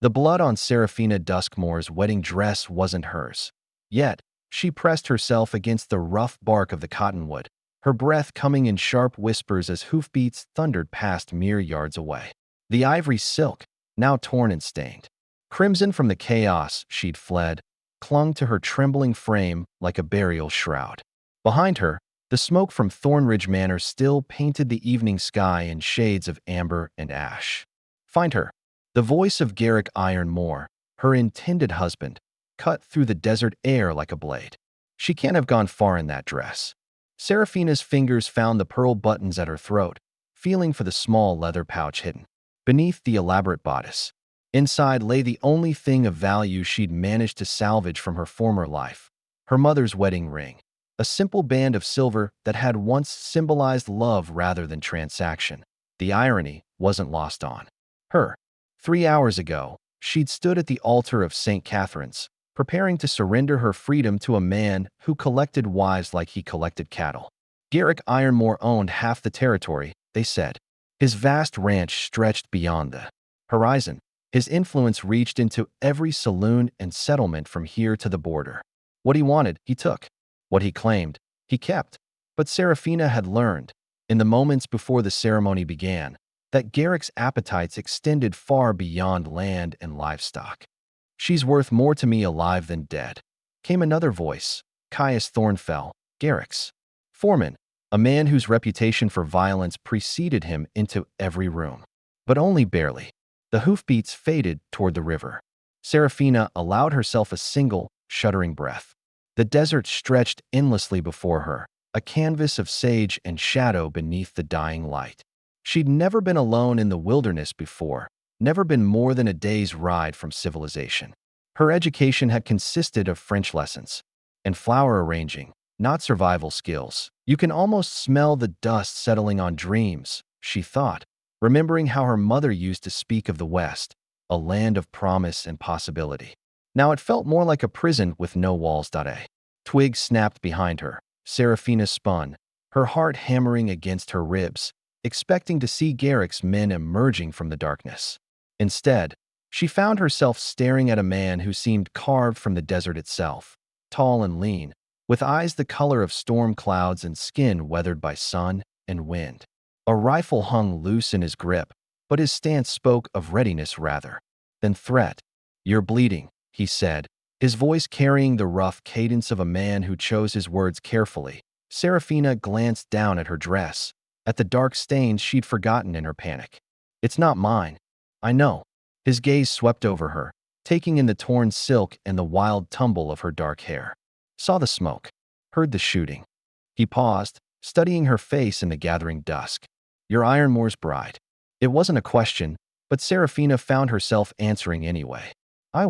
The blood on Serafina Duskmore's wedding dress wasn't hers. Yet, she pressed herself against the rough bark of the cottonwood, her breath coming in sharp whispers as hoofbeats thundered past mere yards away. The ivory silk, now torn and stained, crimson from the chaos she'd fled, clung to her trembling frame like a burial shroud. Behind her, the smoke from Thornridge Manor still painted the evening sky in shades of amber and ash. Find her. The voice of Garrick Ironmore, her intended husband, cut through the desert air like a blade. She can't have gone far in that dress. Serafina's fingers found the pearl buttons at her throat, feeling for the small leather pouch hidden beneath the elaborate bodice. Inside lay the only thing of value she'd managed to salvage from her former life, her mother's wedding ring, a simple band of silver that had once symbolized love rather than transaction. The irony wasn't lost on her. 3 hours ago, she'd stood at the altar of St. Catherine's, preparing to surrender her freedom to a man who collected wives like he collected cattle. Garrick Ironmore owned half the territory, they said. His vast ranch stretched beyond the horizon. His influence reached into every saloon and settlement from here to the border. What he wanted, he took. What he claimed, he kept. But Serafina had learned, in the moments before the ceremony began, that Garrick's appetites extended far beyond land and livestock. "She's worth more to me alive than dead," came another voice, Caius Thornfell, Garrick's foreman, a man whose reputation for violence preceded him into every room. But only barely. The hoofbeats faded toward the river. Serafina allowed herself a single, shuddering breath. The desert stretched endlessly before her, a canvas of sage and shadow beneath the dying light. She'd never been alone in the wilderness before, never been more than a day's ride from civilization. Her education had consisted of French lessons and flower arranging, not survival skills. You can almost smell the dust settling on dreams, she thought, remembering how her mother used to speak of the West, a land of promise and possibility. Now it felt more like a prison with no walls. A twig snapped behind her. Serafina spun, her heart hammering against her ribs, expecting to see Garrick's men emerging from the darkness. Instead, she found herself staring at a man who seemed carved from the desert itself, tall and lean, with eyes the color of storm clouds and skin weathered by sun and wind. A rifle hung loose in his grip, but his stance spoke of readiness rather than threat. "You're bleeding," he said, his voice carrying the rough cadence of a man who chose his words carefully. Serafina glanced down at her dress, at the dark stains she'd forgotten in her panic. "It's not mine. I know." His gaze swept over her, taking in the torn silk and the wild tumble of her dark hair. Saw the smoke, heard the shooting. He paused, studying her face in the gathering dusk. "You're Ironmore's bride." It wasn't a question, but Serafina found herself answering anyway. I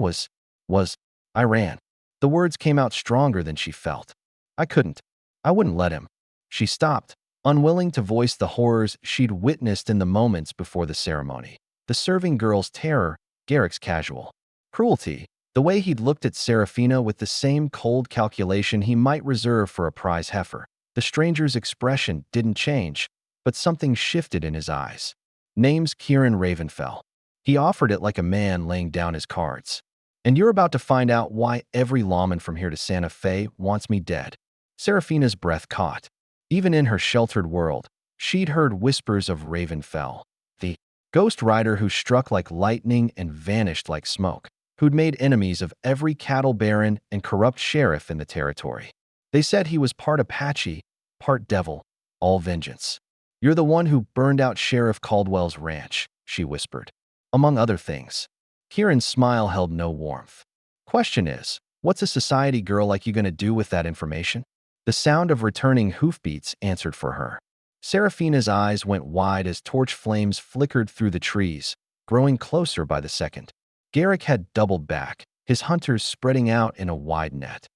ran. The words came out stronger than she felt. I wouldn't let him." She stopped, unwilling to voice the horrors she'd witnessed in the moments before the ceremony. The serving girl's terror, Garrick's casual cruelty, the way he'd looked at Serafina with the same cold calculation he might reserve for a prize heifer. The stranger's expression didn't change, but something shifted in his eyes. "Name's Kieran Ravenfell." He offered it like a man laying down his cards. "And you're about to find out why every lawman from here to Santa Fe wants me dead." Serafina's breath caught. Even in her sheltered world, she'd heard whispers of Ravenfell, the ghost rider who struck like lightning and vanished like smoke, who'd made enemies of every cattle baron and corrupt sheriff in the territory. They said he was part Apache, part devil, all vengeance. "You're the one who burned out Sheriff Caldwell's ranch," she whispered. "Among other things." Kieran's smile held no warmth. "Question is, what's a society girl like you gonna do with that information?" The sound of returning hoofbeats answered for her. Serafina's eyes went wide as torch flames flickered through the trees, growing closer by the second. Garrick had doubled back, his hunters spreading out in a wide net.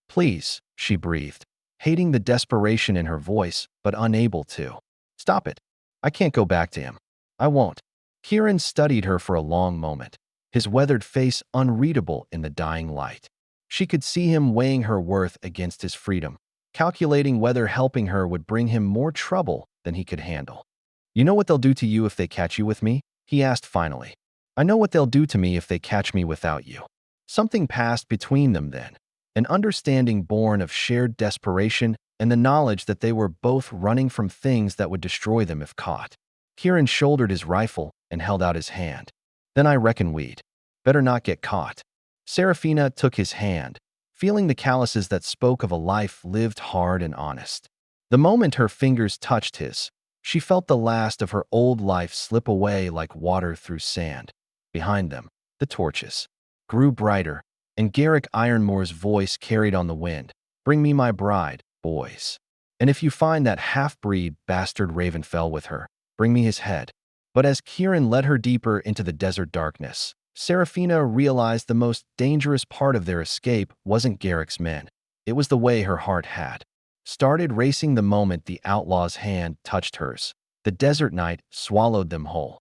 "Please," she breathed, hating the desperation in her voice, but unable to. "Stop it. I can't go back to him. I won't." Kieran studied her for a long moment, his weathered face unreadable in the dying light. She could see him weighing her worth against his freedom, calculating whether helping her would bring him more trouble than he could handle. "You know what they'll do to you if they catch you with me?" he asked finally. I know what they'll do to me if they catch me without you. Something passed between them then, an understanding born of shared desperation and the knowledge that they were both running from things that would destroy them if caught. Kieran shouldered his rifle and held out his hand. Then I reckon we'd better not get caught. Serafina took his hand, feeling the calluses that spoke of a life lived hard and honest. The moment her fingers touched his, she felt the last of her old life slip away like water through sand. Behind them, the torches grew brighter, and Garrick Ironmore's voice carried on the wind. Bring me my bride, boys. And if you find that half-breed bastard Ravenfell with her, bring me his head. But as Kieran led her deeper into the desert darkness, Serafina realized the most dangerous part of their escape wasn't Garrick's men. It was the way her heart had started racing the moment the outlaw's hand touched hers. The desert night swallowed them whole.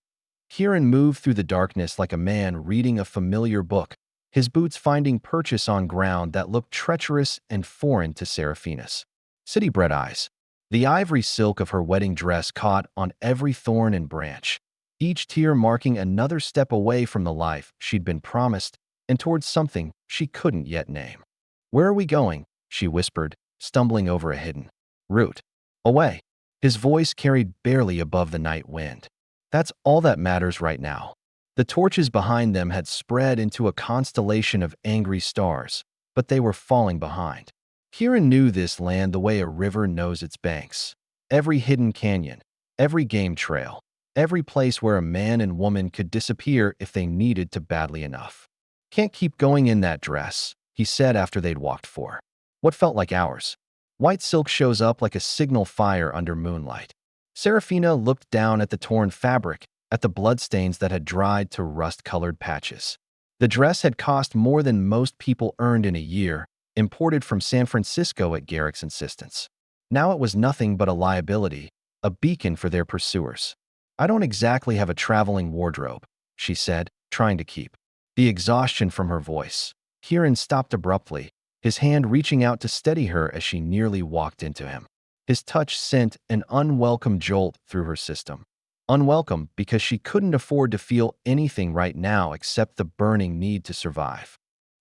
Kieran moved through the darkness like a man reading a familiar book, his boots finding purchase on ground that looked treacherous and foreign to Serafina's city-bred eyes. The ivory silk of her wedding dress caught on every thorn and branch, each tear marking another step away from the life she'd been promised and towards something she couldn't yet name. Where are we going? She whispered, stumbling over a hidden root. Away. His voice carried barely above the night wind. That's all that matters right now. The torches behind them had spread into a constellation of angry stars, but they were falling behind. Kieran knew this land the way a river knows its banks. Every hidden canyon, every game trail, every place where a man and woman could disappear if they needed to badly enough. Can't keep going in that dress, he said after they'd walked for what felt like hours. White silk shows up like a signal fire under moonlight. Serafina looked down at the torn fabric, at the bloodstains that had dried to rust-colored patches. The dress had cost more than most people earned in a year, imported from San Francisco at Garrick's insistence. Now it was nothing but a liability, a beacon for their pursuers. I don't exactly have a traveling wardrobe, she said, trying to keep the exhaustion from her voice. Kieran stopped abruptly, his hand reaching out to steady her as she nearly walked into him. His touch sent an unwelcome jolt through her system. Unwelcome because she couldn't afford to feel anything right now except the burning need to survive.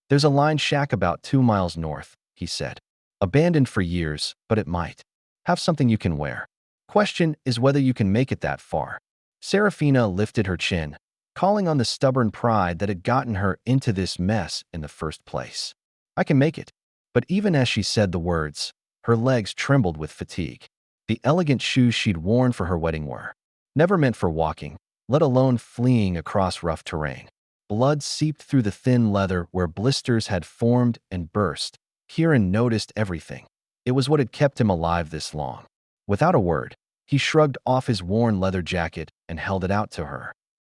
There's a lined shack about 2 miles north, he said. Abandoned for years, but it might have something you can wear. Question is whether you can make it that far. Serafina lifted her chin, calling on the stubborn pride that had gotten her into this mess in the first place. I can make it. But even as she said the words, her legs trembled with fatigue. The elegant shoes she'd worn for her wedding were never meant for walking, let alone fleeing across rough terrain. Blood seeped through the thin leather where blisters had formed and burst. Kieran noticed everything. It was what had kept him alive this long. Without a word, he shrugged off his worn leather jacket and held it out to her.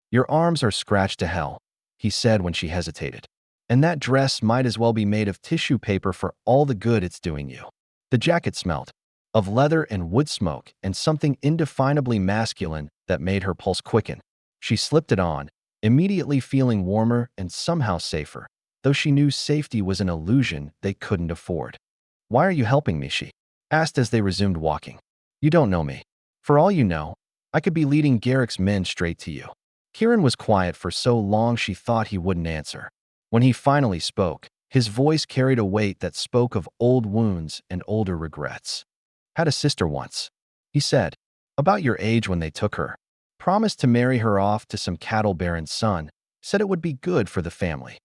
Your arms are scratched to hell, he said when she hesitated. And that dress might as well be made of tissue paper for all the good it's doing you. The jacket smelled of leather and wood smoke and something indefinably masculine that made her pulse quicken. She slipped it on, immediately feeling warmer and somehow safer, though she knew safety was an illusion they couldn't afford. Why are you helping me? She asked as they resumed walking. You don't know me. For all you know, I could be leading Garrick's men straight to you. Kieran was quiet for so long she thought he wouldn't answer. When he finally spoke, his voice carried a weight that spoke of old wounds and older regrets. Had a sister once, he said, about your age when they took her. Promised to marry her off to some cattle baron's son, said it would be good for the family.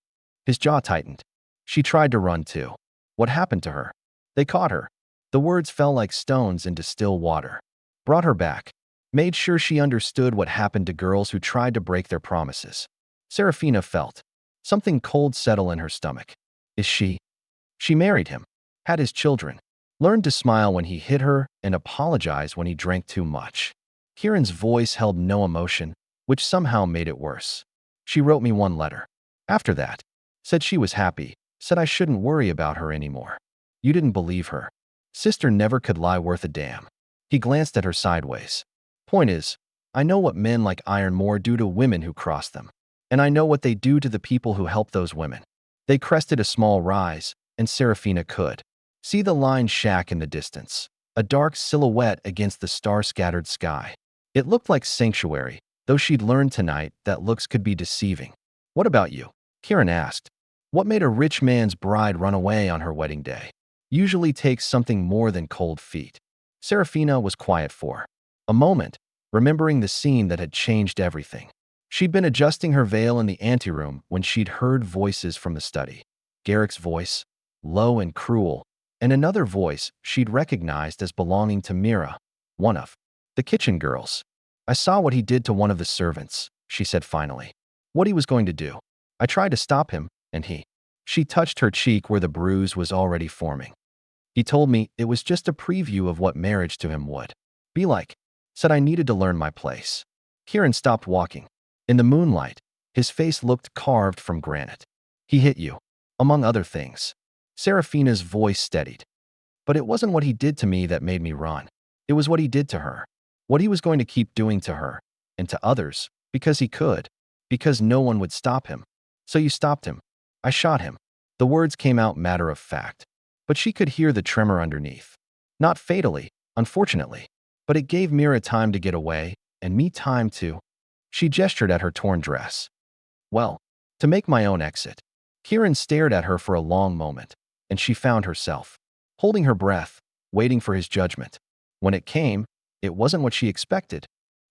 His jaw tightened. She tried to run too. What happened to her? They caught her. The words fell like stones into still water. Brought her back. Made sure she understood what happened to girls who tried to break their promises. Serafina felt something cold settle in her stomach. Is she? She married him, had his children, learned to smile when he hit her and apologize when he drank too much. Kieran's voice held no emotion, which somehow made it worse. She wrote me one letter. After that, said she was happy, said I shouldn't worry about her anymore. You didn't believe her. Sister never could lie worth a damn. He glanced at her sideways. Point is, I know what men like Ironmore do to women who cross them. And I know what they do to the people who help those women. They crested a small rise, and Serafina could see the lined shack in the distance, a dark silhouette against the star-scattered sky. It looked like sanctuary, though she'd learned tonight that looks could be deceiving. What about you? Kieran asked. What made a rich man's bride run away on her wedding day? Usually takes something more than cold feet. Serafina was quiet for a moment, remembering the scene that had changed everything. She'd been adjusting her veil in the anteroom when she'd heard voices from the study. Garrick's voice, low and cruel, and another voice she'd recognized as belonging to Mira, one of the kitchen girls. I saw what he did to one of the servants, she said finally. What he was going to do. I tried to stop him, and he. She touched her cheek where the bruise was already forming. He told me it was just a preview of what marriage to him would be like. Said I needed to learn my place. Kieran stopped walking. In the moonlight, his face looked carved from granite. He hit you, among other things. Serafina's voice steadied. But it wasn't what he did to me that made me run. It was what he did to her. What he was going to keep doing to her, and to others, because he could. Because no one would stop him. So you stopped him. I shot him. The words came out matter of fact. But she could hear the tremor underneath. Not fatally, unfortunately. But it gave Mira time to get away, and me time to. She gestured at her torn dress. Well, to make my own exit. Kieran stared at her for a long moment, and she found herself holding her breath, waiting for his judgment. When it came, it wasn't what she expected.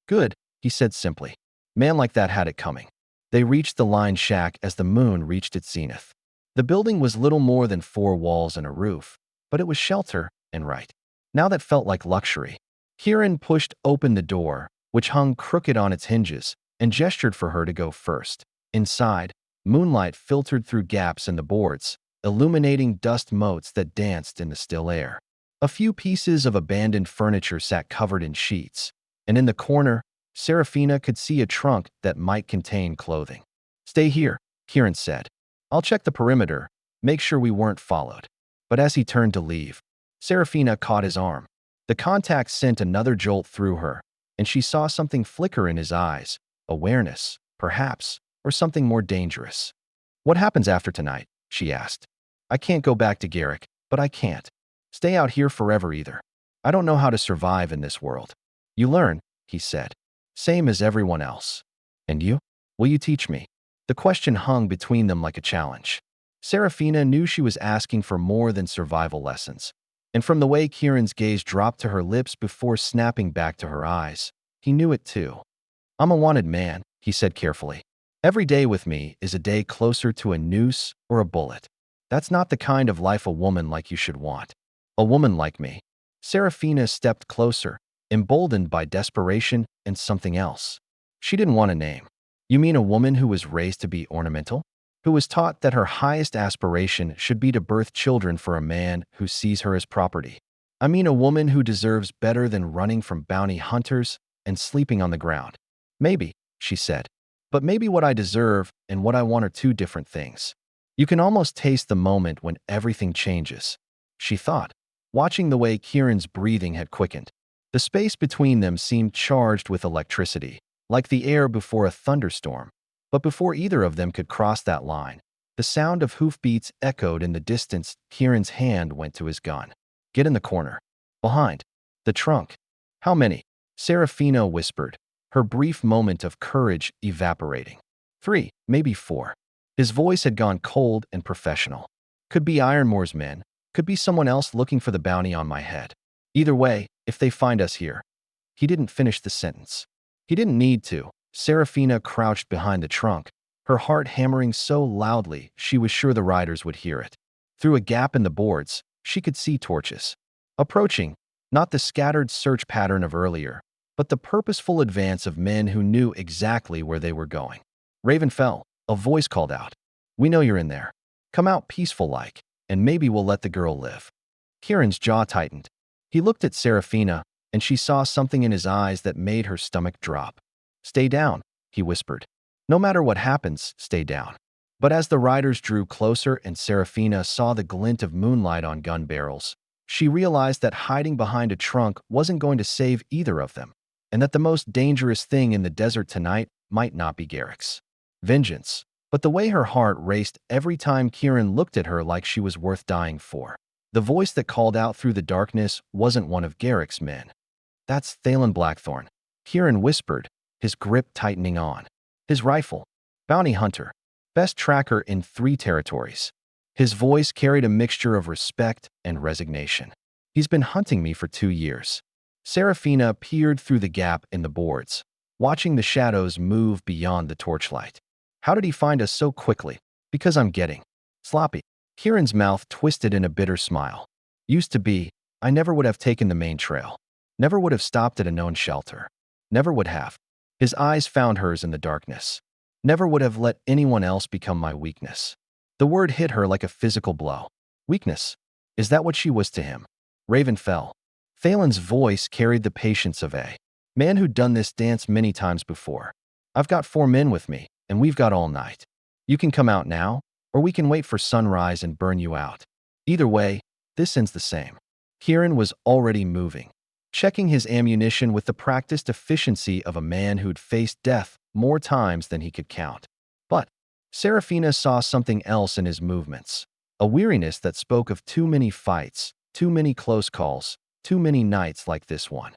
Good, he said simply. Man like that had it coming. They reached the lined shack as the moon reached its zenith. The building was little more than 4 walls and a roof, but it was shelter and right. Now that felt like luxury. Kieran pushed open the door, which hung crooked on its hinges, and gestured for her to go first. Inside, moonlight filtered through gaps in the boards, illuminating dust motes that danced in the still air. A few pieces of abandoned furniture sat covered in sheets, and in the corner, Serafina could see a trunk that might contain clothing. Stay here, Kieran said. I'll check the perimeter, make sure we weren't followed. But as he turned to leave, Serafina caught his arm. The contact sent another jolt through her, and she saw something flicker in his eyes, awareness, perhaps, or something more dangerous. What happens after tonight? She asked. I can't go back to Garrick, but I can't stay out here forever either. I don't know how to survive in this world. You learn, he said. Same as everyone else. And you? Will you teach me? The question hung between them like a challenge. Serafina knew she was asking for more than survival lessons. And from the way Kieran's gaze dropped to her lips before snapping back to her eyes, he knew it too. I'm a wanted man, he said carefully. Every day with me is a day closer to a noose or a bullet. That's not the kind of life a woman like you should want. A woman like me. Serafina stepped closer, emboldened by desperation and something else. She didn't want a name. You mean a woman who was raised to be ornamental? Who was taught that her highest aspiration should be to birth children for a man who sees her as property? I mean a woman who deserves better than running from bounty hunters and sleeping on the ground. Maybe, she said. But maybe what I deserve and what I want are two different things. You can almost taste the moment when everything changes, she thought, watching the way Kieran's breathing had quickened. The space between them seemed charged with electricity, like the air before a thunderstorm. But before either of them could cross that line, the sound of hoofbeats echoed in the distance. Kieran's hand went to his gun. Get in the corner. Behind. The trunk. How many? Serafina whispered, her brief moment of courage evaporating. 3, maybe 4. His voice had gone cold and professional. Could be Ironmore's men, could be someone else looking for the bounty on my head. Either way, if they find us here. He didn't finish the sentence. He didn't need to. Serafina crouched behind the trunk, her heart hammering so loudly she was sure the riders would hear it. Through a gap in the boards, she could see torches. Approaching, not the scattered search pattern of earlier, but the purposeful advance of men who knew exactly where they were going. Ravenfell, a voice called out. We know you're in there. Come out peaceful-like, and maybe we'll let the girl live. Kieran's jaw tightened. He looked at Serafina, and she saw something in his eyes that made her stomach drop. Stay down, he whispered. No matter what happens, stay down. But as the riders drew closer and Serafina saw the glint of moonlight on gun barrels, she realized that hiding behind a trunk wasn't going to save either of them, and that the most dangerous thing in the desert tonight might not be Garrick's vengeance, but the way her heart raced every time Kieran looked at her like she was worth dying for. The voice that called out through the darkness wasn't one of Garrick's men. That's Thalen Blackthorn, Kieran whispered, his grip tightening on. His rifle. Bounty hunter. Best tracker in 3 territories. His voice carried a mixture of respect and resignation. He's been hunting me for 2 years. Serafina peered through the gap in the boards, watching the shadows move beyond the torchlight. How did he find us so quickly? Because I'm getting sloppy. Kieran's mouth twisted in a bitter smile. Used to be, I never would have taken the main trail. Never would have stopped at a known shelter. Never would have. His eyes found hers in the darkness. Never would have let anyone else become my weakness. The word hit her like a physical blow. Weakness. Is that what she was to him? Raven fell. Phelan's voice carried the patience of a man who'd done this dance many times before. I've got 4 men with me, and we've got all night. You can come out now, or we can wait for sunrise and burn you out. Either way, this ends the same. Kieran was already moving, checking his ammunition with the practiced efficiency of a man who'd faced death more times than he could count. But Serafina saw something else in his movements, a weariness that spoke of too many fights, too many close calls, too many nights like this one.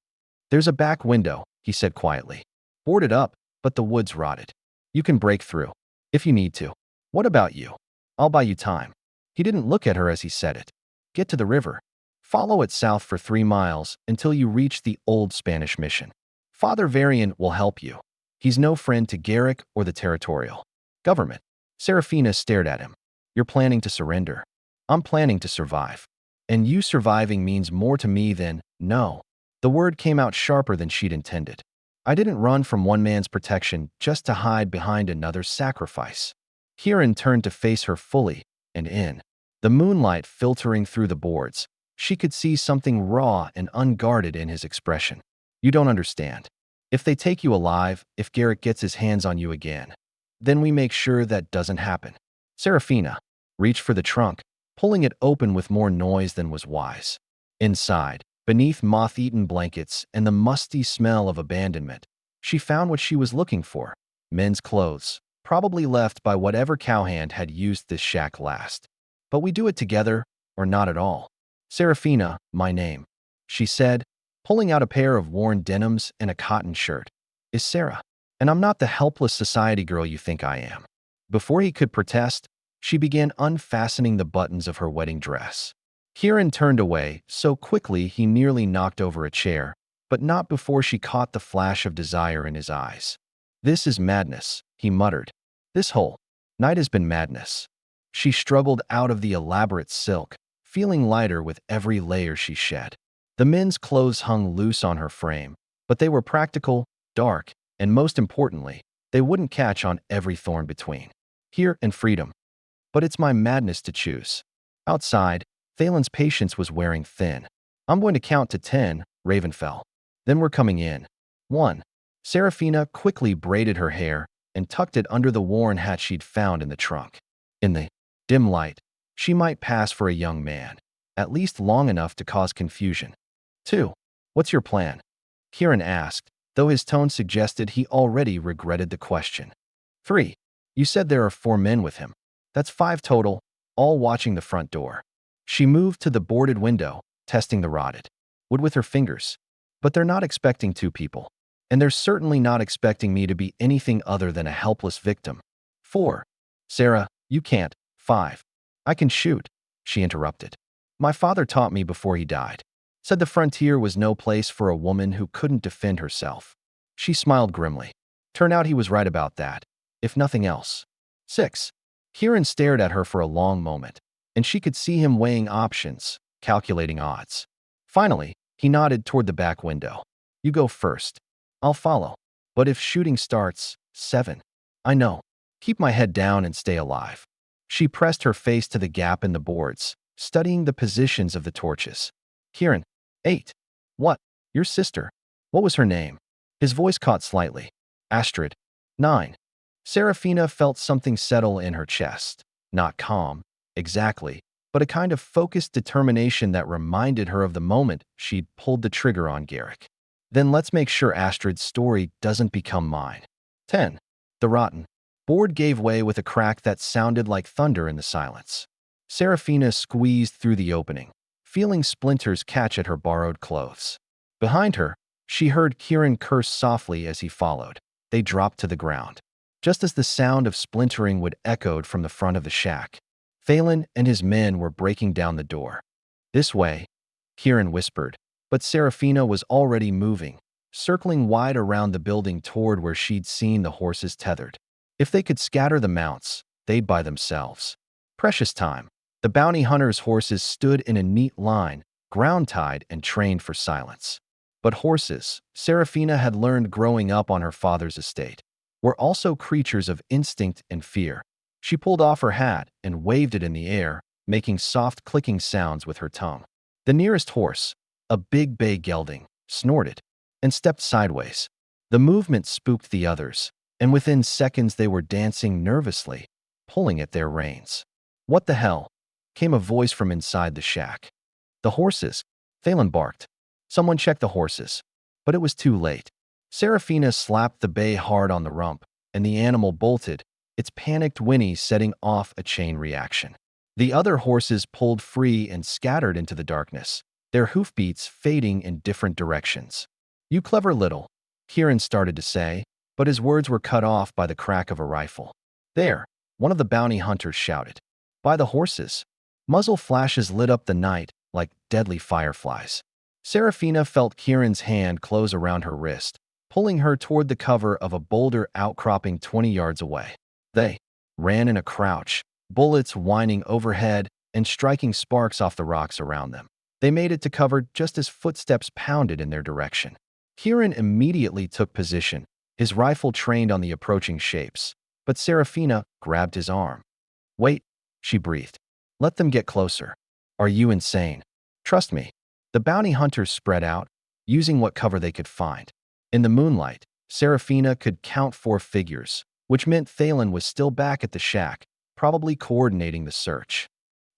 There's a back window, he said quietly. Boarded up, but the wood's rotted. You can break through, if you need to. What about you? I'll buy you time. He didn't look at her as he said it. Get to the river. Follow it south for 3 miles until you reach the old Spanish mission. Father Varian will help you. He's no friend to Garrick or the territorial government. Serafina stared at him. You're planning to surrender. I'm planning to survive. And you surviving means more to me than no. The word came out sharper than she'd intended. I didn't run from one man's protection just to hide behind another's sacrifice. Kieran turned to face her fully, and in the moonlight filtering through the boards, she could see something raw and unguarded in his expression. You don't understand. If they take you alive, if Garrick gets his hands on you again, then we make sure that doesn't happen. Serafina reached for the trunk, pulling it open with more noise than was wise. Inside, beneath moth-eaten blankets and the musty smell of abandonment, she found what she was looking for: men's clothes, probably left by whatever cowhand had used this shack last. But we do it together, or not at all. Serafina, my name, she said, pulling out a pair of worn denims and a cotton shirt, is Sarah. And I'm not the helpless society girl you think I am. Before he could protest, she began unfastening the buttons of her wedding dress. Kieran turned away so quickly he nearly knocked over a chair, but not before she caught the flash of desire in his eyes. This is madness, he muttered. This whole night has been madness. She struggled out of the elaborate silk, feeling lighter with every layer she shed. The men's clothes hung loose on her frame, but they were practical, dark, and most importantly, they wouldn't catch on every thorn between. Here and freedom. But it's my madness to choose. Outside, Phelan's patience was wearing thin. I'm going to count to 10, Raven fell. Then we're coming in. 1. Serafina quickly braided her hair and tucked it under the worn hat she'd found in the trunk. In the dim light, she might pass for a young man, at least long enough to cause confusion. 2. What's your plan? Kieran asked, though his tone suggested he already regretted the question. 3. You said there are 4 men with him. That's 5 total, all watching the front door. She moved to the boarded window, testing the rotted wood with her fingers. But they're not expecting 2 people. And they're certainly not expecting me to be anything other than a helpless victim. 4. Sarah, you can't. 5. I can shoot, she interrupted. My father taught me before he died. Said the frontier was no place for a woman who couldn't defend herself. She smiled grimly. Turned out he was right about that, if nothing else. 6. Kieran stared at her for a long moment, and she could see him weighing options, calculating odds. Finally, he nodded toward the back window. You go first. I'll follow. But if shooting starts, 7. I know. Keep my head down and stay alive. She pressed her face to the gap in the boards, studying the positions of the torches. Kieran. 8. What? Your sister. What was her name? His voice caught slightly. Astrid. 9. Serafina felt something settle in her chest. Not calm, exactly, but a kind of focused determination that reminded her of the moment she'd pulled the trigger on Garrick. Then let's make sure Astrid's story doesn't become mine. 10. The rotten board gave way with a crack that sounded like thunder in the silence. Serafina squeezed through the opening, feeling splinters catch at her borrowed clothes. Behind her, she heard Kieran curse softly as he followed. they dropped to the ground. Just as the sound of splintering would echoed from the front of the shack, Phelan and his men were breaking down the door. "This way," Kieran whispered, but Serafina was already moving, circling wide around the building toward where she'd seen the horses tethered. If they could scatter the mounts, they'd buy themselves precious time. The bounty hunter's horses stood in a neat line, ground-tied and trained for silence. But horses, Serafina had learned growing up on her father's estate, were also creatures of instinct and fear. She pulled off her hat and waved it in the air, making soft clicking sounds with her tongue. The nearest horse, a big bay gelding, snorted and stepped sideways. The movement spooked the others, and within seconds they were dancing nervously, pulling at their reins. "What the hell?" came a voice from inside the shack. "The horses," Phelan barked. Someone checked the horses, but it was too late. Serafina slapped the bay hard on the rump, and the animal bolted, its panicked whinny setting off a chain reaction. The other horses pulled free and scattered into the darkness, their hoofbeats fading in different directions. "You clever little," Kieran started to say, but his words were cut off by the crack of a rifle. "There," one of the bounty hunters shouted. "By the horses." Muzzle flashes lit up the night like deadly fireflies. Serafina felt Kieran's hand close around her wrist, pulling her toward the cover of a boulder outcropping 20 yards away. They ran in a crouch, bullets whining overhead and striking sparks off the rocks around them. They made it to cover just as footsteps pounded in their direction. Kieran immediately took position, his rifle trained on the approaching shapes, but Serafina grabbed his arm. "Wait," she breathed. "Let them get closer." "Are you insane?" "Trust me." The bounty hunters spread out, using what cover they could find. In the moonlight, Serafina could count 4 figures, which meant Phelan was still back at the shack, probably coordinating the search.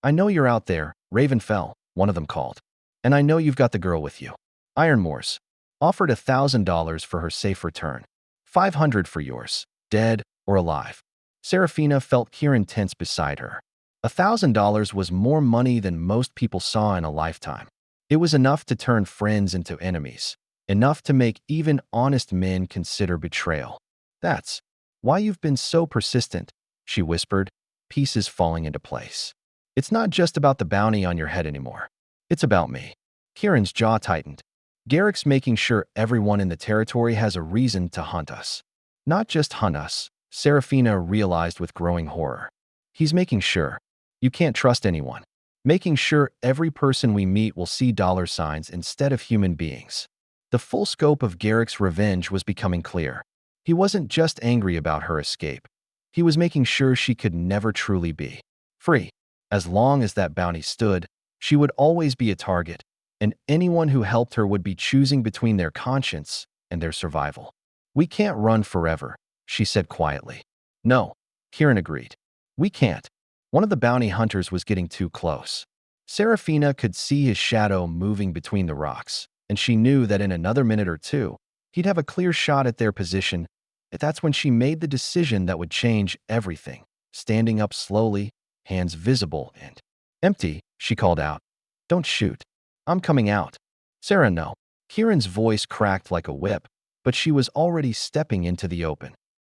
"I know you're out there, Ravenfell," one of them called. "And I know you've got the girl with you." Ironmore's offered $1,000 for her safe return. 500 for yours, dead or alive. Serafina felt Kieran tense beside her. $1,000 was more money than most people saw in a lifetime. It was enough to turn friends into enemies, enough to make even honest men consider betrayal. "That's why you've been so persistent," she whispered, pieces falling into place. "It's not just about the bounty on your head anymore. It's about me." Kieran's jaw tightened. "Garrick's making sure everyone in the territory has a reason to hunt us. Not just hunt us," Serafina realized with growing horror. "He's making sure you can't trust anyone. Making sure every person we meet will see dollar signs instead of human beings." The full scope of Garrick's revenge was becoming clear. He wasn't just angry about her escape. He was making sure she could never truly be free. As long as that bounty stood, she would always be a target, and anyone who helped her would be choosing between their conscience and their survival. "We can't run forever," she said quietly. "No," Kieran agreed. "We can't." One of the bounty hunters was getting too close. Serafina could see his shadow moving between the rocks, and she knew that in another minute or two, he'd have a clear shot at their position. That's when she made the decision that would change everything. Standing up slowly, hands visible and empty, she called out, "Don't shoot. I'm coming out." "Sarah, no." Kieran's voice cracked like a whip, but she was already stepping into the open.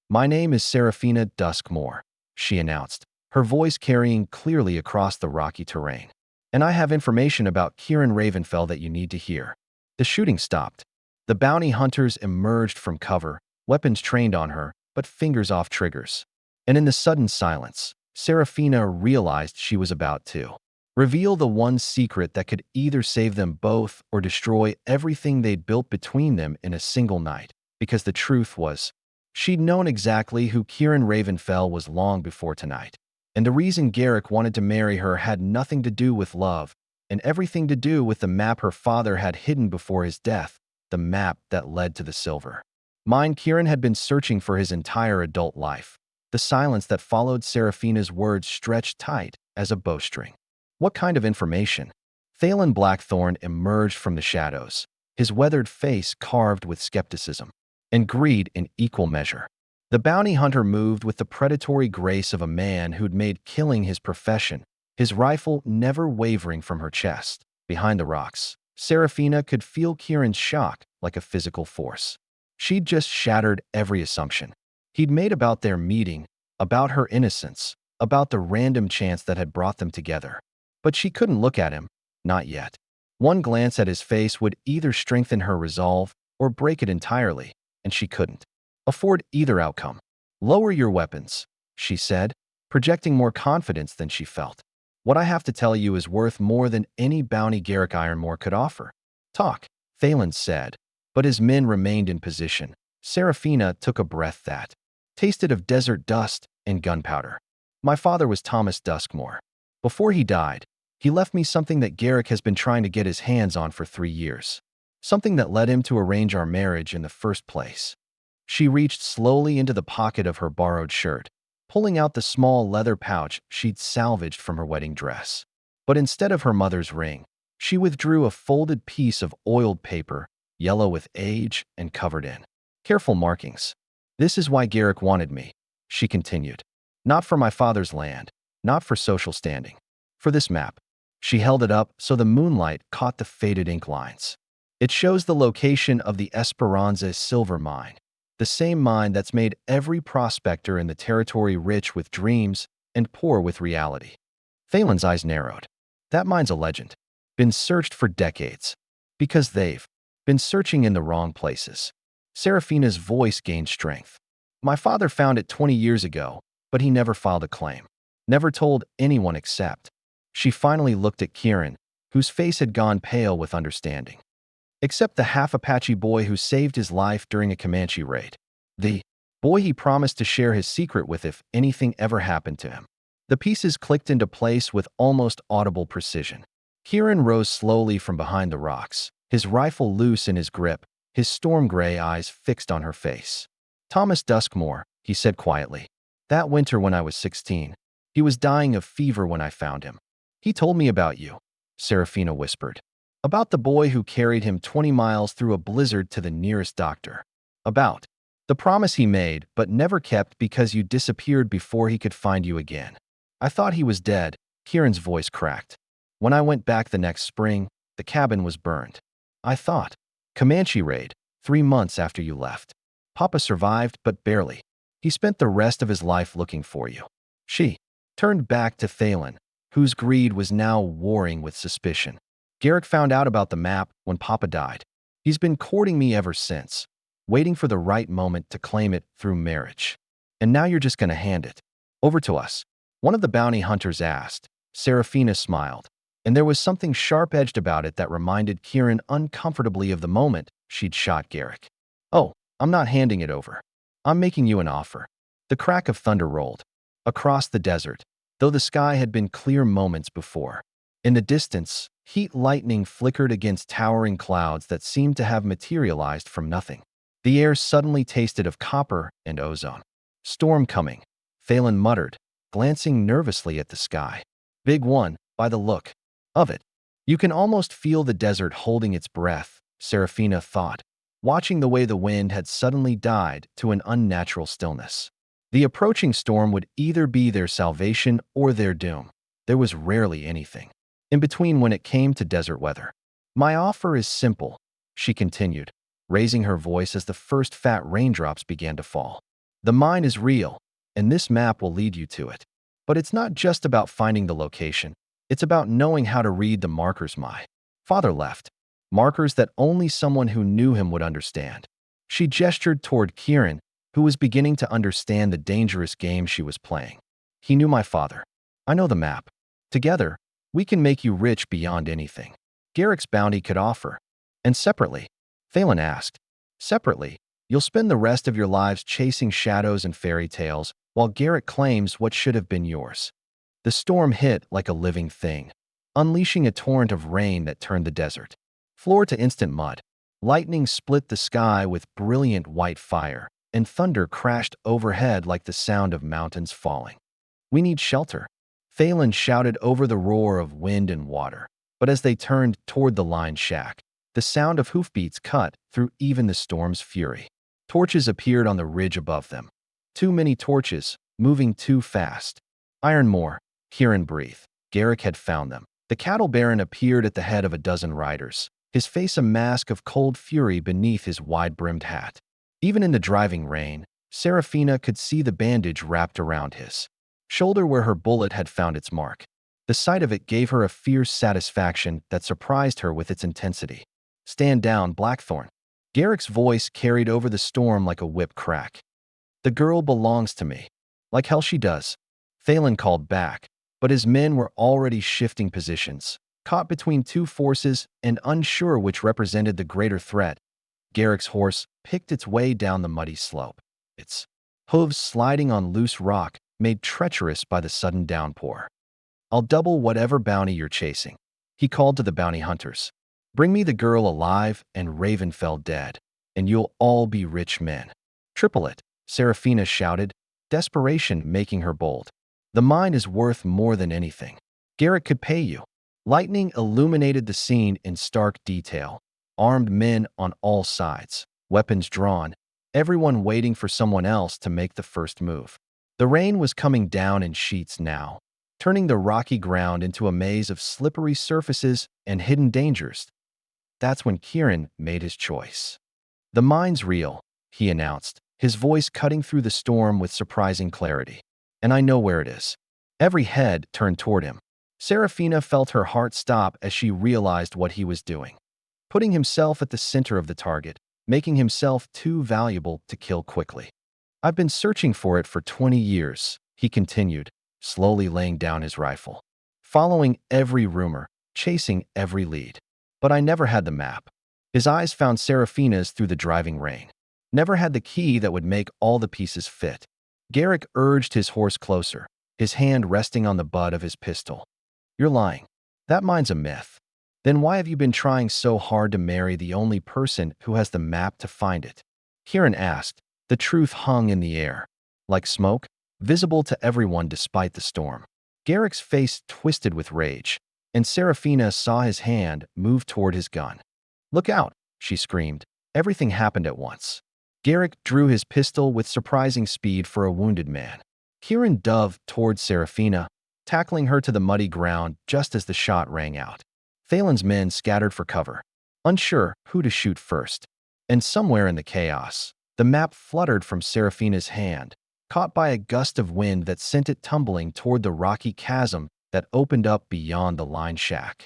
"My name is Serafina Duskmore," she announced, her voice carrying clearly across the rocky terrain. "And I have information about Kieran Ravenfell that you need to hear." The shooting stopped. The bounty hunters emerged from cover, weapons trained on her, but fingers off triggers. And in the sudden silence, Serafina realized she was about to reveal the one secret that could either save them both or destroy everything they'd built between them in a single night. Because the truth was, she'd known exactly who Kieran Ravenfell was long before tonight. And the reason Garrick wanted to marry her had nothing to do with love, and everything to do with the map her father had hidden before his death, the map that led to the silver mine Kieran had been searching for his entire adult life. The silence that followed Serafina's words stretched tight as a bowstring. "What kind of information?" Phelan Blackthorn emerged from the shadows, his weathered face carved with skepticism and greed in equal measure. The bounty hunter moved with the predatory grace of a man who'd made killing his profession, his rifle never wavering from her chest. Behind the rocks, Serafina could feel Kieran's shock like a physical force. She'd just shattered every assumption he'd made about their meeting, about her innocence, about the random chance that had brought them together. But she couldn't look at him, not yet. One glance at his face would either strengthen her resolve or break it entirely, and she couldn't afford either outcome. "Lower your weapons," she said, projecting more confidence than she felt. "What I have to tell you is worth more than any bounty Garrick Ironmore could offer." "Talk," Thalen said, but his men remained in position. Serafina took a breath that tasted of desert dust and gunpowder. "My father was Thomas Duskmore. Before he died, he left me something that Garrick has been trying to get his hands on for 3 years. Something that led him to arrange our marriage in the first place." She reached slowly into the pocket of her borrowed shirt, pulling out the small leather pouch she'd salvaged from her wedding dress. But instead of her mother's ring, she withdrew a folded piece of oiled paper, yellow with age and covered in careful markings. "This is why Garrick wanted me," she continued. "Not for my father's land, not for social standing. For this map." She held it up so the moonlight caught the faded ink lines. "It shows the location of the Esperanza silver mine. The same mine that's made every prospector in the territory rich with dreams and poor with reality." Thalen's eyes narrowed. "That mine's a legend. Been searched for decades. Because they've been searching in the wrong places." Serafina's voice gained strength. "My father found it 20 years ago, but he never filed a claim. Never told anyone except." She finally looked at Kieran, whose face had gone pale with understanding. "Except the half-Apache boy who saved his life during a Comanche raid. The boy he promised to share his secret with if anything ever happened to him." The pieces clicked into place with almost audible precision. Kieran rose slowly from behind the rocks, his rifle loose in his grip, his storm-gray eyes fixed on her face. "Thomas Duskmore," he said quietly. "That winter when I was 16, he was dying of fever when I found him. He told me about you," Serafina whispered. "About the boy who carried him 20 miles through a blizzard to the nearest doctor. About the promise he made but never kept because you disappeared before he could find you again." "I thought he was dead," Kieran's voice cracked. "When I went back the next spring, the cabin was burned. I thought. Comanche raid, 3 months after you left. Papa survived, but barely. He spent the rest of his life looking for you." She turned back to Thalen, whose greed was now warring with suspicion. "Garrick found out about the map when Papa died. He's been courting me ever since, waiting for the right moment to claim it through marriage. And now you're just going to hand it over to us?" one of the bounty hunters asked. Serafina smiled, and there was something sharp-edged about it that reminded Kieran uncomfortably of the moment she'd shot Garrick. "Oh, I'm not handing it over. I'm making you an offer." The crack of thunder rolled across the desert, though the sky had been clear moments before. In the distance, heat lightning flickered against towering clouds that seemed to have materialized from nothing. The air suddenly tasted of copper and ozone. "Storm coming," Thalen muttered, glancing nervously at the sky. "Big one, by the look of it." "You can almost feel the desert holding its breath," Serafina thought, watching the way the wind had suddenly died to an unnatural stillness. The approaching storm would either be their salvation or their doom. There was rarely anything in between when it came to desert weather. "My offer is simple," she continued, raising her voice as the first fat raindrops began to fall. "The mine is real, and this map will lead you to it. But it's not just about finding the location. It's about knowing how to read the markers my father left. Markers that only someone who knew him would understand." She gestured toward Kieran, who was beginning to understand the dangerous game she was playing. "He knew my father. I know the map. Together, we can make you rich beyond anything Garrick's bounty could offer." "And separately?" Thalen asked. "Separately, you'll spend the rest of your lives chasing shadows and fairy tales while Garrick claims what should have been yours." The storm hit like a living thing, unleashing a torrent of rain that turned the desert floor to instant mud. Lightning split the sky with brilliant white fire, and thunder crashed overhead like the sound of mountains falling. "We need shelter," Thalen shouted over the roar of wind and water. But as they turned toward the lined shack, the sound of hoofbeats cut through even the storm's fury. Torches appeared on the ridge above them. Too many torches, moving too fast. "Ironmore," Kieran breathed. Garrick had found them. The cattle baron appeared at the head of a dozen riders, his face a mask of cold fury beneath his wide-brimmed hat. Even in the driving rain, Serafina could see the bandage wrapped around his shoulder where her bullet had found its mark. The sight of it gave her a fierce satisfaction that surprised her with its intensity. "Stand down, Blackthorn." Garrick's voice carried over the storm like a whip crack. "The girl belongs to me." "Like hell she does," Thalen called back, but his men were already shifting positions. Caught between two forces and unsure which represented the greater threat, Garrick's horse picked its way down the muddy slope, its hooves sliding on loose rock made treacherous by the sudden downpour. "I'll double whatever bounty you're chasing," he called to the bounty hunters. "Bring me the girl alive and Ravenfell dead, and you'll all be rich men." "Triple it," Serafina shouted, desperation making her bold. "The mine is worth more than anything. Garrick could pay you." Lightning illuminated the scene in stark detail. Armed men on all sides, weapons drawn, everyone waiting for someone else to make the first move. The rain was coming down in sheets now, turning the rocky ground into a maze of slippery surfaces and hidden dangers. That's when Kieran made his choice. "The mine's real," he announced, his voice cutting through the storm with surprising clarity. "And I know where it is." Every head turned toward him. Serafina felt her heart stop as she realized what he was doing. Putting himself at the center of the target, making himself too valuable to kill quickly. "I've been searching for it for 20 years, he continued, slowly laying down his rifle. "Following every rumor, chasing every lead. But I never had the map." His eyes found Serafina's through the driving rain. "Never had the key that would make all the pieces fit." Garrick urged his horse closer, his hand resting on the butt of his pistol. "You're lying. That mine's a myth. Then why have you been trying so hard to marry the only person who has the map to find it?" Kieran asked. The truth hung in the air, like smoke, visible to everyone despite the storm. Garrick's face twisted with rage, and Serafina saw his hand move toward his gun. "Look out," she screamed. Everything happened at once. Garrick drew his pistol with surprising speed for a wounded man. Kieran dove toward Serafina, tackling her to the muddy ground just as the shot rang out. Thalen's men scattered for cover, unsure who to shoot first. And somewhere in the chaos, the map fluttered from Serafina's hand, caught by a gust of wind that sent it tumbling toward the rocky chasm that opened up beyond the line shack.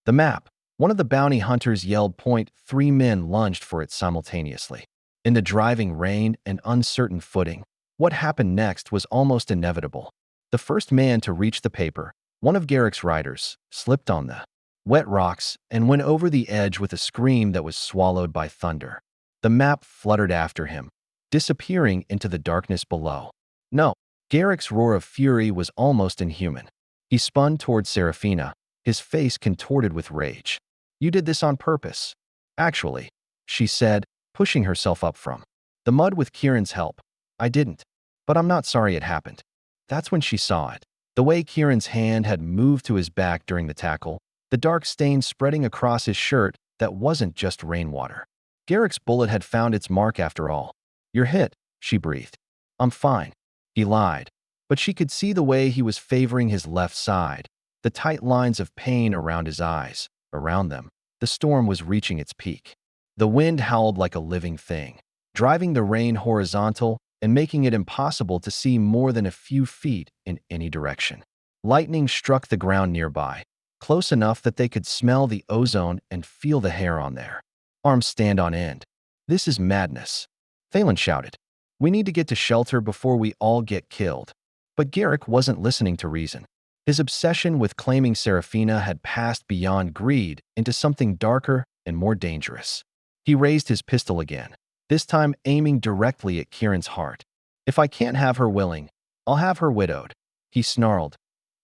The map. One of the bounty hunters yelled point. 3 men lunged for it simultaneously. In the driving rain and uncertain footing, what happened next was almost inevitable. The first man to reach the paper, one of Garrick's riders, slipped on the wet rocks and went over the edge with a scream that was swallowed by thunder. The map fluttered after him, disappearing into the darkness below. "No!" Garrick's roar of fury was almost inhuman. He spun toward Serafina, his face contorted with rage. "You did this on purpose." "Actually," she said, pushing herself up from the mud with Kieran's help. "I didn't. But I'm not sorry it happened." That's when she saw it. The way Kieran's hand had moved to his back during the tackle, the dark stain spreading across his shirt that wasn't just rainwater. Garrick's bullet had found its mark after all. "You're hit," she breathed. "I'm fine," he lied. But she could see the way he was favoring his left side, the tight lines of pain around his eyes. Around them, the storm was reaching its peak. The wind howled like a living thing, driving the rain horizontal and making it impossible to see more than a few feet in any direction. Lightning struck the ground nearby, close enough that they could smell the ozone and feel the hair on their arms stand on end. "This is madness," Thalen shouted. "We need to get to shelter before we all get killed." But Garrick wasn't listening to reason. His obsession with claiming Serafina had passed beyond greed into something darker and more dangerous. He raised his pistol again, this time aiming directly at Kieran's heart. "If I can't have her willing, I'll have her widowed," he snarled.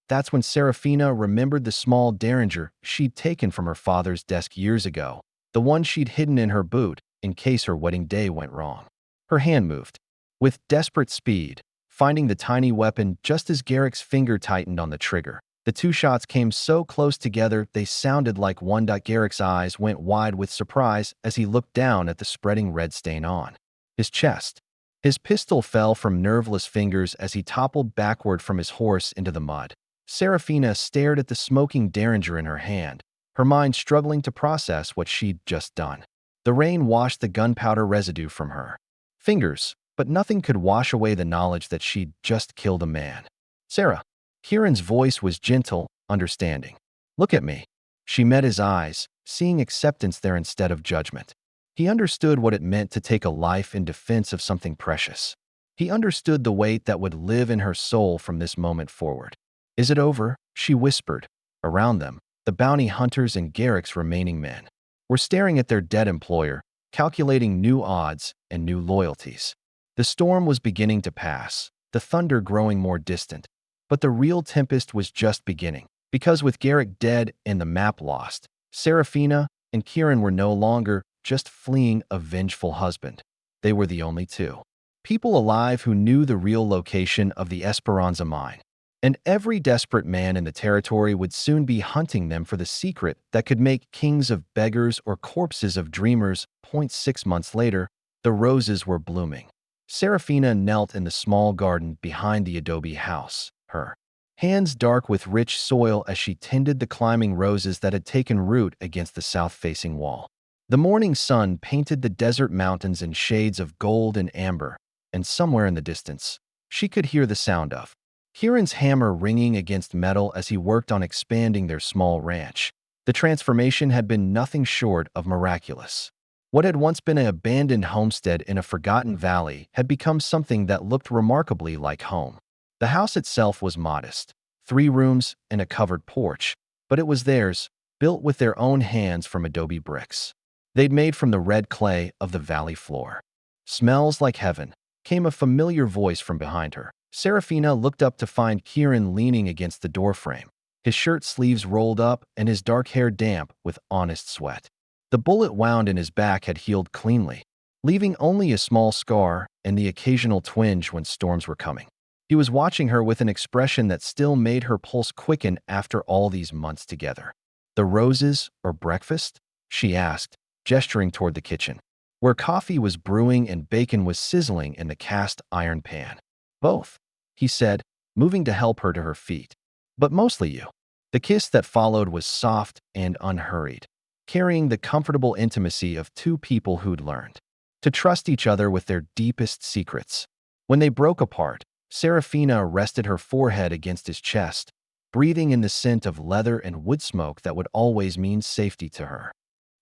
That's when Serafina remembered the small derringer she'd taken from her father's desk years ago, the one she'd hidden in her boot in case her wedding day went wrong. Her hand moved. With desperate speed, finding the tiny weapon just as Garrick's finger tightened on the trigger. The two shots came so close together they sounded like one. Garrick's eyes went wide with surprise as he looked down at the spreading red stain on his chest. His pistol fell from nerveless fingers as he toppled backward from his horse into the mud. Serafina stared at the smoking derringer in her hand, her mind struggling to process what she'd just done. The rain washed the gunpowder residue from her fingers, but nothing could wash away the knowledge that she'd just killed a man. Sarah. Kieran's voice was gentle, understanding. Look at me. She met his eyes, seeing acceptance there instead of judgment. He understood what it meant to take a life in defense of something precious. He understood the weight that would live in her soul from this moment forward. Is it over? She whispered. Around them, the bounty hunters and Garrick's remaining men were staring at their dead employer, calculating new odds and new loyalties. The storm was beginning to pass, the thunder growing more distant. But the real tempest was just beginning, because with Garrick dead and the map lost, Serafina and Kieran were no longer just fleeing a vengeful husband. They were the only two people alive who knew the real location of the Esperanza mine. And every desperate man in the territory would soon be hunting them for the secret that could make kings of beggars or corpses of dreamers. 6 months later, the roses were blooming. Serafina knelt in the small garden behind the adobe house, her hands dark with rich soil as she tended the climbing roses that had taken root against the south-facing wall. The morning sun painted the desert mountains in shades of gold and amber, and somewhere in the distance, she could hear the sound of Kieran's hammer ringing against metal as he worked on expanding their small ranch. The transformation had been nothing short of miraculous. What had once been an abandoned homestead in a forgotten valley had become something that looked remarkably like home. The house itself was modest, 3 rooms and a covered porch, but it was theirs, built with their own hands from adobe bricks they'd made from the red clay of the valley floor. Smells like heaven, came a familiar voice from behind her. Serafina looked up to find Kieran leaning against the doorframe, his shirt sleeves rolled up and his dark hair damp with honest sweat. The bullet wound in his back had healed cleanly, leaving only a small scar and the occasional twinge when storms were coming. He was watching her with an expression that still made her pulse quicken after all these months together. "The roses or breakfast?" she asked, gesturing toward the kitchen, where coffee was brewing and bacon was sizzling in the cast iron pan. "Both," he said, moving to help her to her feet. "But mostly you." The kiss that followed was soft and unhurried, carrying the comfortable intimacy of 2 people who'd learned to trust each other with their deepest secrets. When they broke apart, Serafina rested her forehead against his chest, breathing in the scent of leather and wood smoke that would always mean safety to her.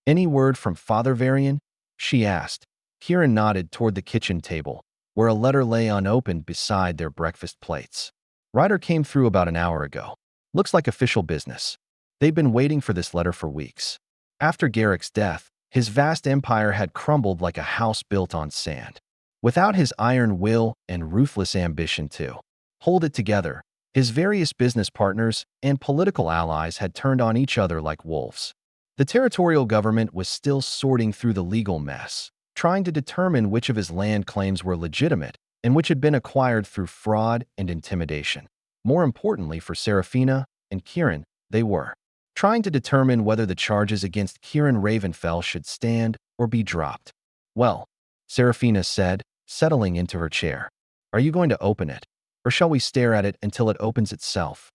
"Any word from Father Varian?" she asked. Kieran nodded toward the kitchen table, where a letter lay unopened beside their breakfast plates. "Ryder came through about an hour ago. Looks like official business. They'd been waiting for this letter for weeks. After Garrick's death, his vast empire had crumbled like a house built on sand. Without his iron will and ruthless ambition to hold it together, his various business partners and political allies had turned on each other like wolves. The territorial government was still sorting through the legal mess, trying to determine which of his land claims were legitimate and which had been acquired through fraud and intimidation. More importantly for Serafina and Kieran, they were trying to determine whether the charges against Kieran Ravenfell should stand or be dropped. "Well," Serafina said, settling into her chair, "are you going to open it, or shall we stare at it until it opens itself?"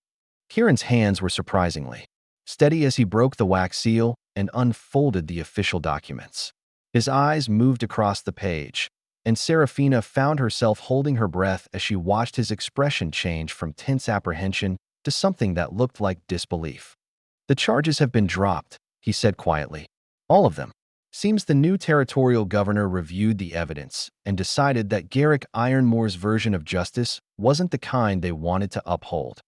Kieran's hands were surprisingly steady as he broke the wax seal and unfolded the official documents. His eyes moved across the page, and Serafina found herself holding her breath as she watched his expression change from tense apprehension to something that looked like disbelief. "The charges have been dropped," he said quietly. "All of them. Seems the new territorial governor reviewed the evidence and decided that Garrick Ironmore's version of justice wasn't the kind they wanted to uphold."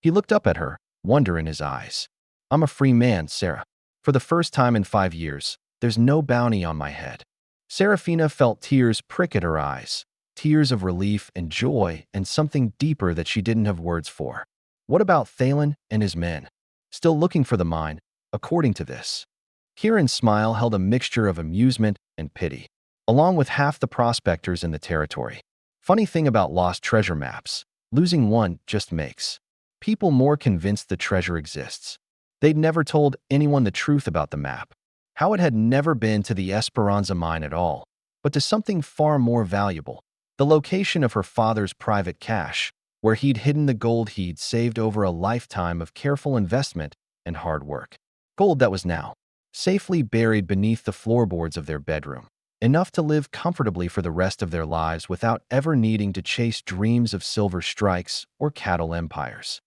He looked up at her, wonder in his eyes. "I'm a free man, Sarah. For the first time in 5 years, there's no bounty on my head." Serafina felt tears prick at her eyes, tears of relief and joy and something deeper that she didn't have words for. What about Thalen and his men? Still looking for the mine, according to this. Kieran's smile held a mixture of amusement and pity, along with half the prospectors in the territory. Funny thing about lost treasure maps, losing one just makes people more convinced the treasure exists. They'd never told anyone the truth about the map, how it had never been to the Esperanza mine at all, but to something far more valuable, the location of her father's private cache, where he'd hidden the gold he'd saved over a lifetime of careful investment and hard work. Gold that was now safely buried beneath the floorboards of their bedroom. enough to live comfortably for the rest of their lives without ever needing to chase dreams of silver strikes or cattle empires.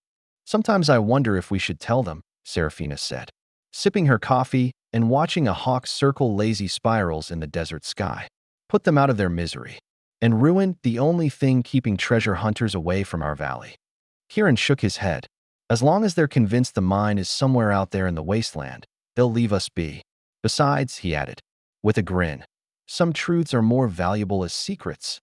Sometimes I wonder if we should tell them, Serafina said, sipping her coffee and watching a hawk circle lazy spirals in the desert sky. Put them out of their misery and ruin the only thing keeping treasure hunters away from our valley. Kieran shook his head. As long as they're convinced the mine is somewhere out there in the wasteland, they'll leave us be. Besides, he added, with a grin, some truths are more valuable as secrets.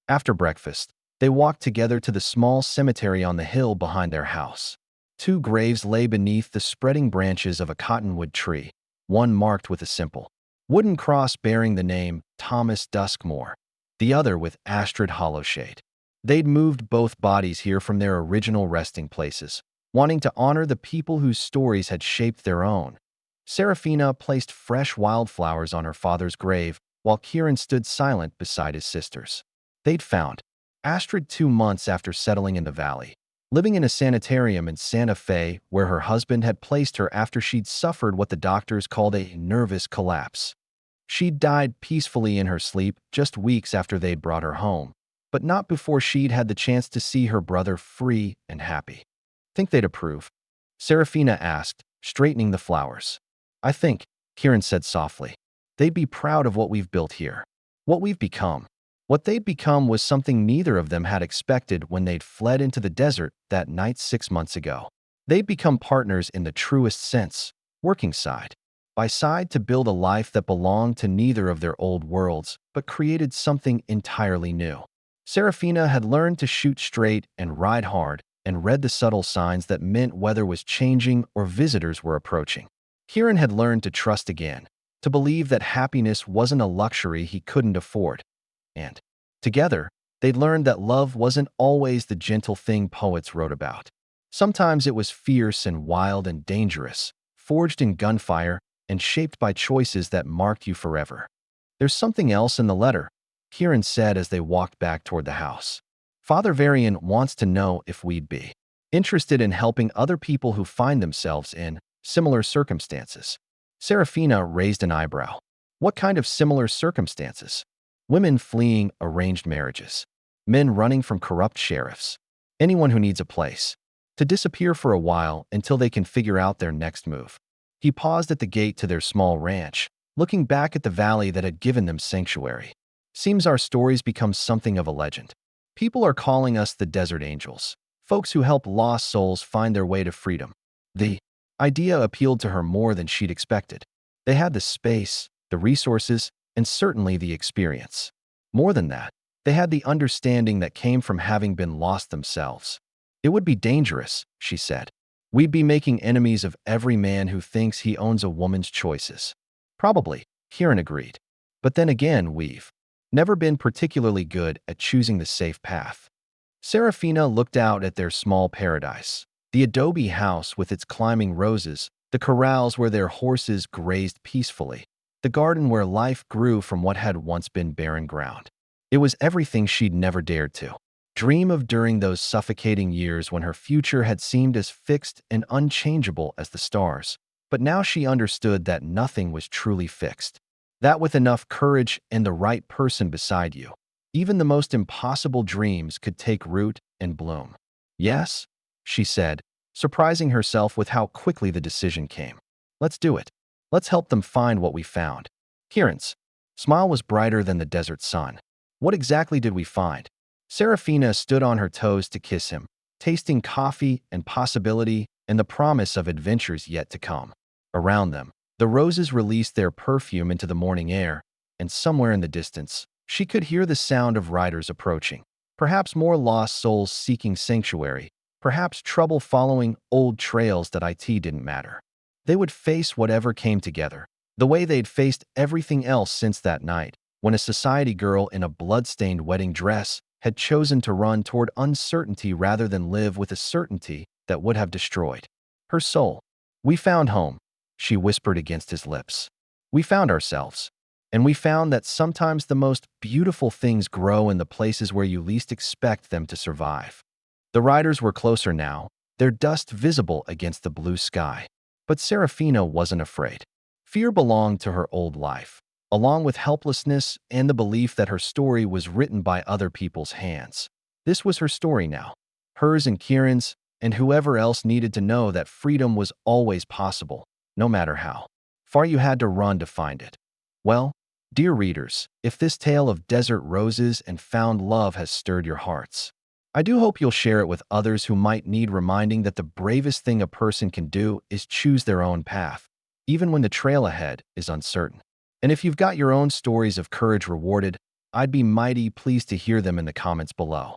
After breakfast, they walked together to the small cemetery on the hill behind their house. Two graves lay beneath the spreading branches of a cottonwood tree, one marked with a simple wooden cross bearing the name Thomas Duskmore, the other with Astrid Hollowshade. They'd moved both bodies here from their original resting places, wanting to honor the people whose stories had shaped their own. Serafina placed fresh wildflowers on her father's grave, while Kieran stood silent beside his sisters. They'd found Astrid 2 months after settling in the valley, living in a sanitarium in Santa Fe where her husband had placed her after she'd suffered what the doctors called a nervous collapse. She'd died peacefully in her sleep just weeks after they'd brought her home, but not before she'd had the chance to see her brother free and happy. Think they'd approve? Serafina asked, straightening the flowers. I think, Kieran said softly, they'd be proud of what we've built here, what we've become. What they'd become was something neither of them had expected when they'd fled into the desert that night 6 months ago. They'd become partners in the truest sense, working side by side to build a life that belonged to neither of their old worlds, but created something entirely new. Serafina had learned to shoot straight and ride hard and read the subtle signs that meant weather was changing or visitors were approaching. Kieran had learned to trust again, to believe that happiness wasn't a luxury he couldn't afford. And, together, they'd learned that love wasn't always the gentle thing poets wrote about. Sometimes it was fierce and wild and dangerous, forged in gunfire and shaped by choices that marked you forever. There's something else in the letter, Kieran said as they walked back toward the house. Father Varian wants to know if we'd be interested in helping other people who find themselves in similar circumstances. Serafina raised an eyebrow. What kind of similar circumstances? Women fleeing arranged marriages, men running from corrupt sheriffs, anyone who needs a place to disappear for a while until they can figure out their next move. He paused at the gate to their small ranch, looking back at the valley that had given them sanctuary. Seems our stories become something of a legend. People are calling us the Desert Angels, folks who help lost souls find their way to freedom. The idea appealed to her more than she'd expected. They had the space, the resources, and certainly the experience. More than that, they had the understanding that came from having been lost themselves. It would be dangerous, she said. We'd be making enemies of every man who thinks he owns a woman's choices. Probably, Kieran agreed. But then again, we've never been particularly good at choosing the safe path. Serafina looked out at their small paradise, the adobe house with its climbing roses, the corrals where their horses grazed peacefully, the garden where life grew from what had once been barren ground. It was everything she'd never dared to dream of during those suffocating years when her future had seemed as fixed and unchangeable as the stars. But now she understood that nothing was truly fixed. That with enough courage and the right person beside you, even the most impossible dreams could take root and bloom. Yes, she said, surprising herself with how quickly the decision came. Let's do it. Let's help them find what we found. Kieran's smile was brighter than the desert sun. What exactly did we find? Serafina stood on her toes to kiss him, tasting coffee and possibility and the promise of adventures yet to come. Around them, the roses released their perfume into the morning air, and somewhere in the distance, she could hear the sound of riders approaching. Perhaps more lost souls seeking sanctuary, perhaps trouble following old trails that didn't matter. They would face whatever came together, the way they'd faced everything else since that night, when a society girl in a blood-stained wedding dress had chosen to run toward uncertainty rather than live with a certainty that would have destroyed her soul. We found home, she whispered against his lips. We found ourselves. And we found that sometimes the most beautiful things grow in the places where you least expect them to survive. The riders were closer now, their dust visible against the blue sky. But Serafina wasn't afraid. Fear belonged to her old life. along with helplessness and the belief that her story was written by other people's hands. This was her story now, hers and Kieran's, and whoever else needed to know that freedom was always possible, no matter how far you had to run to find it. Well, dear readers, if this tale of desert roses and found love has stirred your hearts, I do hope you'll share it with others who might need reminding that the bravest thing a person can do is choose their own path, even when the trail ahead is uncertain. And if you've got your own stories of courage rewarded, I'd be mighty pleased to hear them in the comments below.